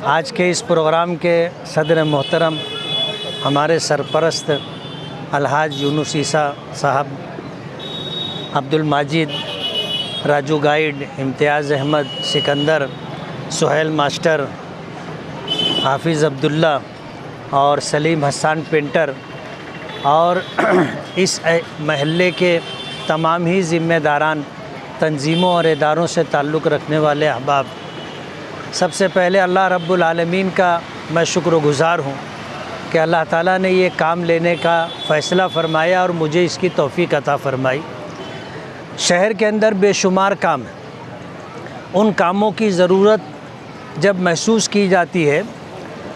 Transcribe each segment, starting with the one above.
आज के इस प्रोग्राम के सदर मोहतरम हमारे सरपरस्त अलहाज यूनुस ईसा साहब, अब्दुल माजिद, राजू गाइड, इम्तियाज़ अहमद, सिकंदर, सुहेल मास्टर, हाफिज़ अब्दुल्ला और सलीम हसन पेंटर और इस महल्ले के तमाम ही ज़िम्मेदारान, तंजीमों और इदारों से ताल्लुक़ रखने वाले अहबाब, सबसे पहले अल्लाह रब्बुल आलमीन का मैं शुक्रगुज़ार हूँ कि अल्लाह ताला ने ये काम लेने का फ़ैसला फ़रमाया और मुझे इसकी तौफ़ीक़ अता फ़रमाई। शहर के अंदर बेशुमार काम है, उन कामों की ज़रूरत जब महसूस की जाती है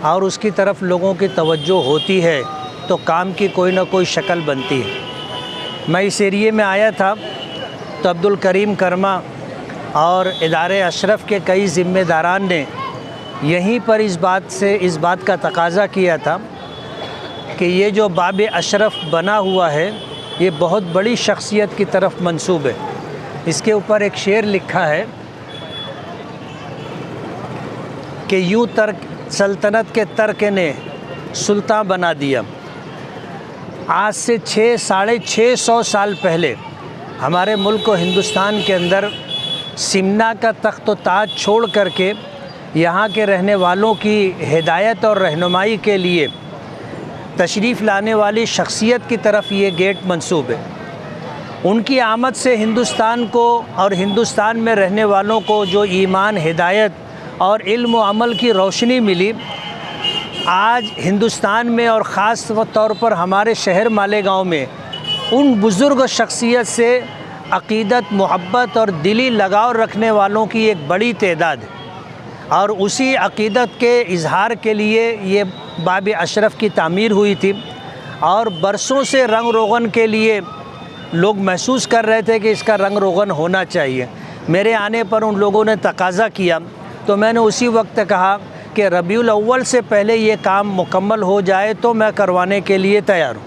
और उसकी तरफ लोगों की तवज्जो होती है तो काम की कोई ना कोई शक्ल बनती है। मैं इस एरिए में आया था तो अब्दुल करीम कर्मा और इदारे अशरफ के कई ज़िम्मेदारान ने यहीं पर इस बात का तकाज़ा किया था कि ये जो बाब अशरफ बना हुआ है ये बहुत बड़ी शख्सियत की तरफ मंसूब है। इसके ऊपर एक शेर लिखा है कि यूँ तर्क सल्तनत के तर्क ने सुल्तान बना दिया। आज से 600-650 साल पहले हमारे मुल्क और हिंदुस्तान के अंदर सिमना का तख्त व ताज छोड़ करके यहाँ के रहने वालों की हिदायत और रहनुमाई के लिए तशरीफ़ लाने वाली शख्सियत की तरफ ये गेट मंसूब है। उनकी आमद से हिंदुस्तान को और हिंदुस्तान में रहने वालों को जो ईमान, हिदायत और इल्म व अमल की रोशनी मिली, आज हिंदुस्तान में और ख़ास तौर पर हमारे शहर मालेगांव में उन बुज़ुर्ग शख्सियत से अक़ीदत, मोहब्बत और दिली लगाव रखने वालों की एक बड़ी तादाद है और उसी अक़ीदत के इजहार के लिए ये बाब अशरफ की तामीर हुई थी और बरसों से रंग रोगन के लिए लोग महसूस कर रहे थे कि इसका रंग रोगन होना चाहिए। मेरे आने पर उन लोगों ने तकाज़ा किया तो मैंने उसी वक्त कहा कि रबीउल अव्वल से पहले ये काम मुकम्मल हो जाए तो मैं करवाने के लिए तैयार हूँ।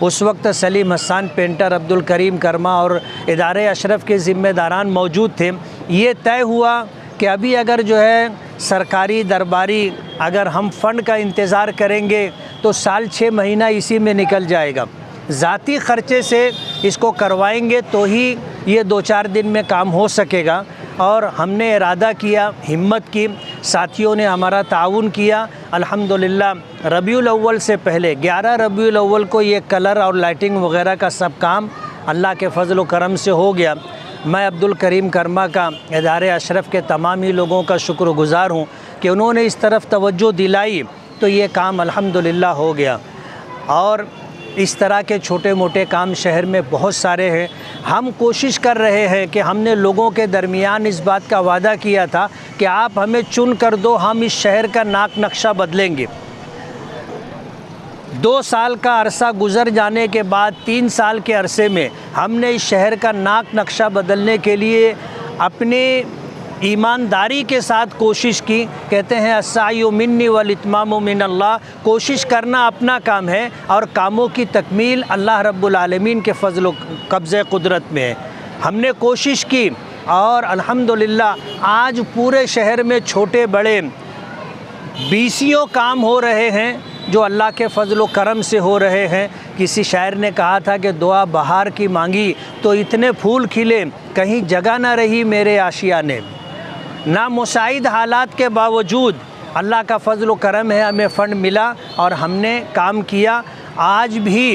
उस वक्त सलीम हसन पेंटर, अब्दुल करीम कर्मा और इदारे अशरफ के ज़िम्मेदारान मौजूद थे। ये तय हुआ कि अभी अगर जो है सरकारी दरबारी अगर हम फ़ंड का इंतज़ार करेंगे तो साल 6 महीना इसी में निकल जाएगा। ज़ाती ख़र्चे से इसको करवाएंगे तो ही ये 2-4 दिन में काम हो सकेगा। और हमने इरादा किया, हिम्मत की, साथियों ने हमारा ताउन किया। अल्हम्दुलिल्लाह रबीउल अव्वल से पहले 11 रबीउल अव्वल को ये कलर और लाइटिंग वगैरह का सब काम अल्लाह के फजल व करम से हो गया। मैं अब्दुल करीम कर्मा का, इदारे अशरफ के तमाम ही लोगों का शुक्रगुज़ार हूँ कि उन्होंने इस तरफ तवज्जो दिलाई तो ये काम अल्हम्दुलिल्लाह हो गया। और इस तरह के छोटे मोटे काम शहर में बहुत सारे हैं। हम कोशिश कर रहे हैं कि हमने लोगों के दरमियान इस बात का वादा किया था कि आप हमें चुन कर दो, हम इस शहर का नाक नक्शा बदलेंगे। 2 साल का अरसा गुज़र जाने के बाद 3 साल के अरसे में हमने इस शहर का नाक नक्शा बदलने के लिए अपनी ईमानदारी के साथ कोशिश की। कहते हैं अस्सायु मिन्नी वल इत्मामु मिनल्लाह, कोशिश करना अपना काम है और कामों की तकमील अल्लाह रब्बुल आलमीन के फजल कब्ज़े कुदरत में है। हमने कोशिश की और अल्हम्दुलिल्लाह आज पूरे शहर में छोटे बड़े 20 काम हो रहे हैं जो अल्लाह के फजल करम से हो रहे हैं। किसी शायर ने कहा था कि दुआ बहार की मांगी तो इतने फूल खिले, कहीं जगह न रही मेरे आशियाने। ना मुसाइद हालात के बावजूद अल्लाह का फजल व करम है, हमें फ़ंड मिला और हमने काम किया। आज भी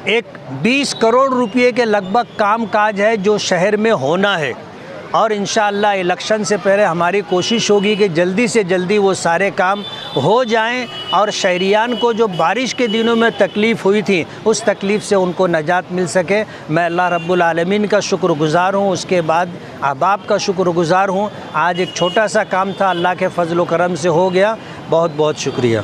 एक 20 करोड़ रुपये के लगभग काम काज है जो शहर में होना है और इंशाअल्लाह इलेक्शन से पहले हमारी कोशिश होगी कि जल्दी से जल्दी वो सारे काम हो जाएं और शहरियान को जो बारिश के दिनों में तकलीफ़ हुई थी उस तकलीफ़ से उनको नजात मिल सके। मैं अल्लाह रब्बुल आलमीन का शुक्रगुज़ार हूँ, उसके बाद अहबाब का शुक्रगुज़ार हूँ। आज एक छोटा सा काम था, अल्लाह के फजल व करम से हो गया। बहुत बहुत शुक्रिया।